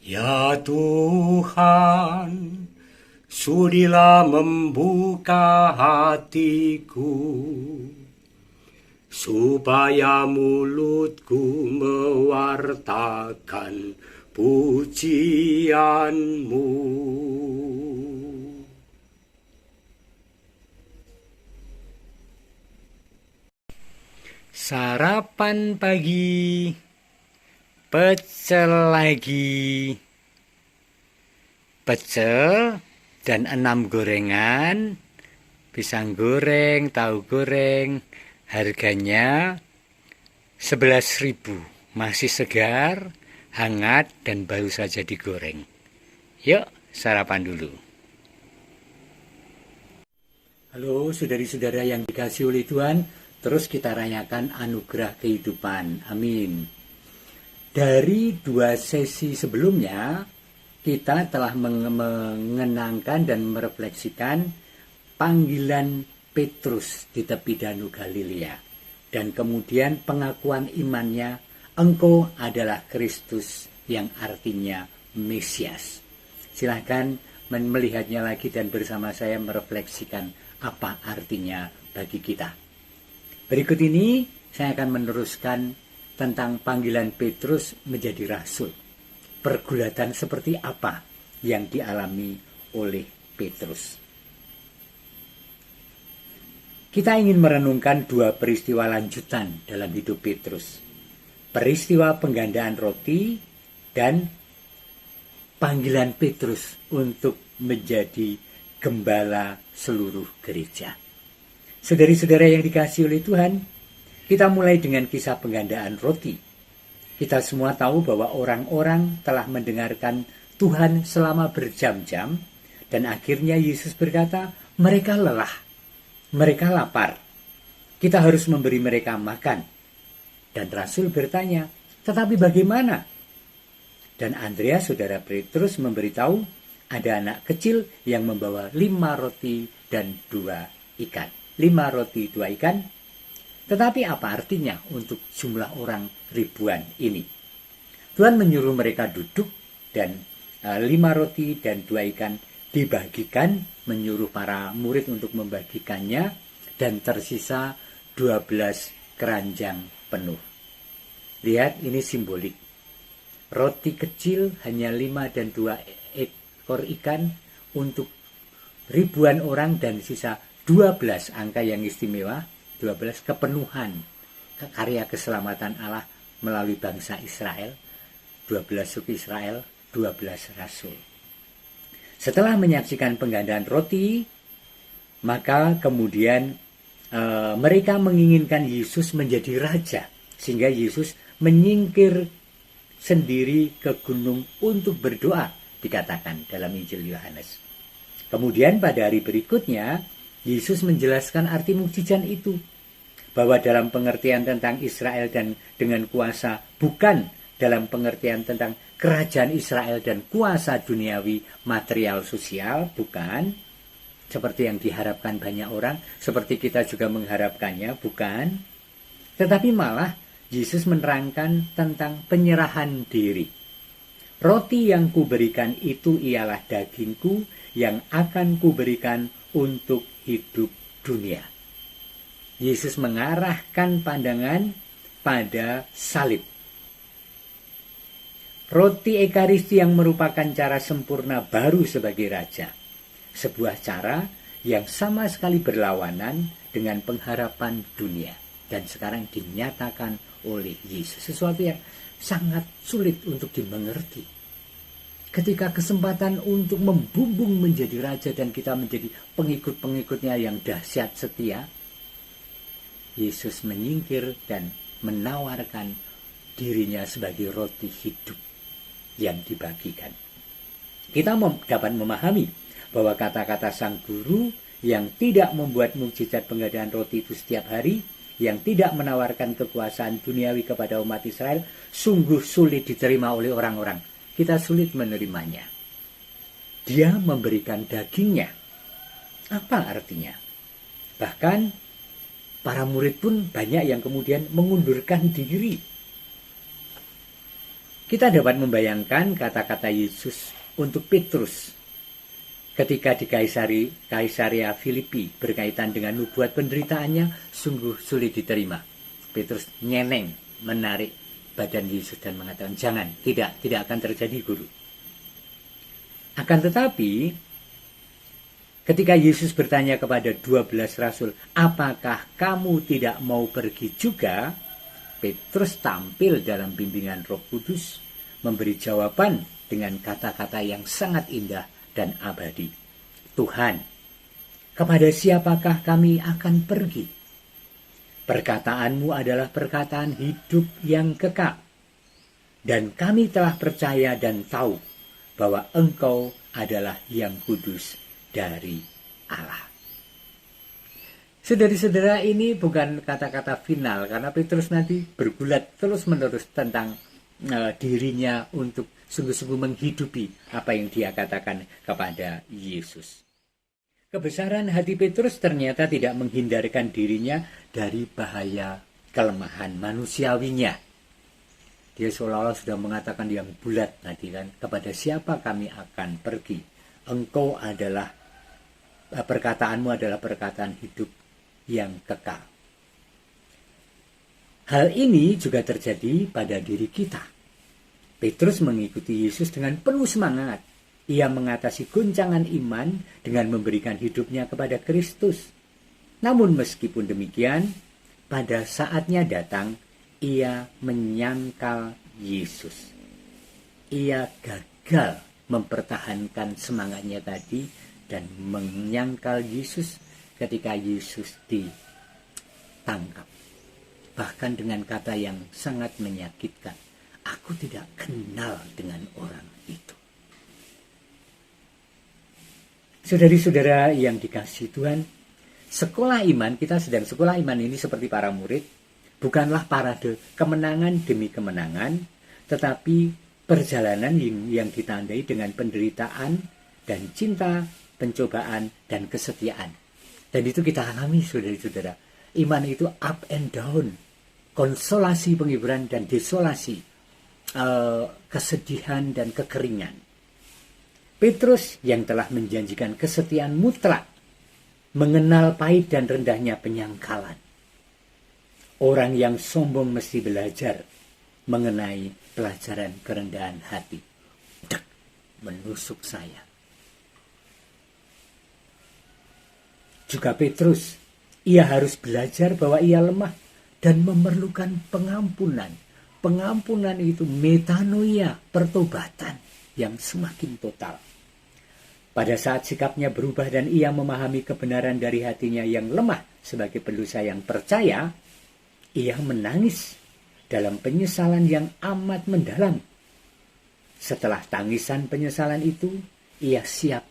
Ya Tuhan, sudilah membuka hatiku, supaya mulutku mewartakan pujian-Mu. Sarapan pagi, pecel lagi. Pecel dan 6 gorengan, pisang goreng, tahu goreng, harganya 11.000. Masih segar, hangat, dan baru saja digoreng. Yuk, sarapan dulu. Halo saudari-saudara yang dikasihi oleh Tuhan, terus kita rayakan anugerah kehidupan. Amin. Dari 2 sesi sebelumnya, kita telah mengenangkan dan merefleksikan panggilan Petrus di tepi Danau Galilea. Dan kemudian pengakuan imannya, engkau adalah Kristus, yang artinya Mesias. Silahkan melihatnya lagi dan bersama saya merefleksikan apa artinya bagi kita. Berikut ini saya akan meneruskan tentang panggilan Petrus menjadi rasul. Pergulatan seperti apa yang dialami oleh Petrus. Kita ingin merenungkan 2 peristiwa lanjutan dalam hidup Petrus. Peristiwa penggandaan roti dan panggilan Petrus untuk menjadi gembala seluruh gereja. Saudari-saudara yang dikasihi oleh Tuhan, kita mulai dengan kisah penggandaan roti. Kita semua tahu bahwa orang-orang telah mendengarkan Tuhan selama berjam-jam, dan akhirnya Yesus berkata, mereka lelah, mereka lapar. Kita harus memberi mereka makan. Dan Rasul bertanya, tetapi bagaimana? Dan Andreas, saudara Petrus, memberitahu, ada anak kecil yang membawa 5 roti dan 2 ikan. 5 roti, 2 ikan. Tetapi apa artinya untuk jumlah orang ribuan ini? Tuhan menyuruh mereka duduk dan 5 roti dan 2 ikan dibagikan, menyuruh para murid untuk membagikannya, dan tersisa 12 keranjang penuh. Lihat, ini simbolik. Roti kecil hanya 5 dan 2 ekor ikan untuk ribuan orang, dan sisa 12, angka yang istimewa, 12 kepenuhan karya keselamatan Allah melalui bangsa Israel, 12 suku Israel, 12 rasul. Setelah menyaksikan penggandaan roti, maka kemudian mereka menginginkan Yesus menjadi raja, sehingga Yesus menyingkir sendiri ke gunung untuk berdoa, dikatakan dalam Injil Yohanes. Kemudian pada hari berikutnya Yesus menjelaskan arti mukjizat itu, bahwa dalam pengertian tentang Israel dan dengan kuasa, bukan dalam pengertian tentang kerajaan Israel dan kuasa duniawi material sosial, bukan seperti yang diharapkan banyak orang, seperti kita juga mengharapkannya, bukan. Tetapi malah Yesus menerangkan tentang penyerahan diri. Roti yang kuberikan itu ialah dagingku yang akan kuberikan untuk hidup dunia. Yesus mengarahkan pandangan pada salib. Roti Ekaristi yang merupakan cara sempurna baru sebagai raja. Sebuah cara yang sama sekali berlawanan dengan pengharapan dunia. Dan sekarang dinyatakan oleh Yesus. Sesuatu yang sangat sulit untuk dimengerti. Ketika kesempatan untuk membumbung menjadi raja dan kita menjadi pengikut-pengikutnya yang dahsyat setia, Yesus menyingkir dan menawarkan dirinya sebagai roti hidup yang dibagikan. Kita dapat memahami bahwa kata-kata sang guru yang tidak membuat mukjizat penggandaan roti itu setiap hari, yang tidak menawarkan kekuasaan duniawi kepada umat Israel, sungguh sulit diterima oleh orang-orang. Kita sulit menerimanya. Dia memberikan dagingnya. Apa artinya? Bahkan para murid pun banyak yang kemudian mengundurkan diri. Kita dapat membayangkan kata-kata Yesus untuk Petrus ketika di Kaisaria Filipi berkaitan dengan nubuat penderitaannya sungguh sulit diterima. Petrus nyeneng menarik badan Yesus dan mengatakan, jangan, tidak akan terjadi, Guru. Akan tetapi, ketika Yesus bertanya kepada 12 rasul, apakah kamu tidak mau pergi juga? Petrus tampil dalam bimbingan Roh Kudus, memberi jawaban dengan kata-kata yang sangat indah dan abadi. Tuhan, kepada siapakah kami akan pergi? Perkataanmu adalah perkataan hidup yang kekal. Dan kami telah percaya dan tahu bahwa Engkau adalah yang kudus dari Allah. Saudara-saudara, ini bukan kata-kata final, karena Petrus nanti bergulat terus-menerus tentang dirinya untuk sungguh-sungguh menghidupi apa yang dia katakan kepada Yesus. Kebesaran hati Petrus ternyata tidak menghindarkan dirinya dari bahaya kelemahan manusiawinya. Dia seolah-olah sudah mengatakan yang bulat tadi kan, kepada siapa kami akan pergi? Engkau adalah, perkataanmu adalah perkataan hidup yang kekal. Hal ini juga terjadi pada diri kita. Petrus mengikuti Yesus dengan penuh semangat. Ia mengatasi goncangan iman dengan memberikan hidupnya kepada Kristus. Namun meskipun demikian, pada saatnya datang, ia menyangkal Yesus. Ia gagal mempertahankan semangatnya tadi dan menyangkal Yesus ketika Yesus ditangkap. Bahkan dengan kata yang sangat menyakitkan, aku tidak kenal dengan orang itu. Saudari-saudara yang dikasihi Tuhan, sekolah iman, kita sedang sekolah iman ini seperti para murid, bukanlah parade kemenangan demi kemenangan, tetapi perjalanan yang ditandai dengan penderitaan dan cinta, pencobaan, dan kesetiaan. Dan itu kita alami, saudara-saudara. Iman itu up and down, konsolasi, penghiburan, dan desolasi, kesedihan dan kekeringan. Petrus yang telah menjanjikan kesetiaan mutlak, mengenal pahit dan rendahnya penyangkalan. Orang yang sombong mesti belajar mengenai pelajaran kerendahan hati. Dek, menusuk saya. Juga Petrus, ia harus belajar bahwa ia lemah dan memerlukan pengampunan. Pengampunan itu metanoia, pertobatan yang semakin total. Pada saat sikapnya berubah dan ia memahami kebenaran dari hatinya yang lemah sebagai pendosa yang percaya, ia menangis dalam penyesalan yang amat mendalam. Setelah tangisan penyesalan itu, ia siap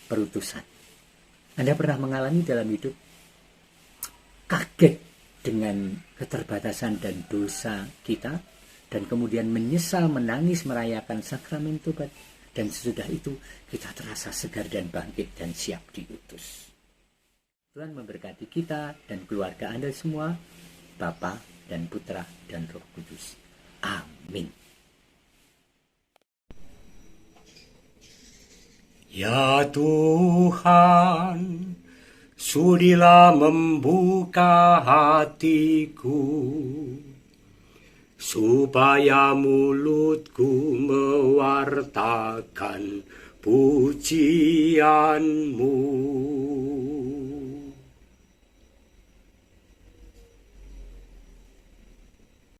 perutusan. Anda pernah mengalami dalam hidup kaget dengan keterbatasan dan dosa kita, dan kemudian menyesal, menangis, merayakan sakramen tobat, dan sesudah itu kita terasa segar dan bangkit dan siap diutus. Tuhan memberkati kita dan keluarga Anda semua, Bapa dan Putra dan Roh Kudus. Amin. Ya Tuhan, sudilah membuka hatiku, supaya mulutku mewartakan pujian-Mu.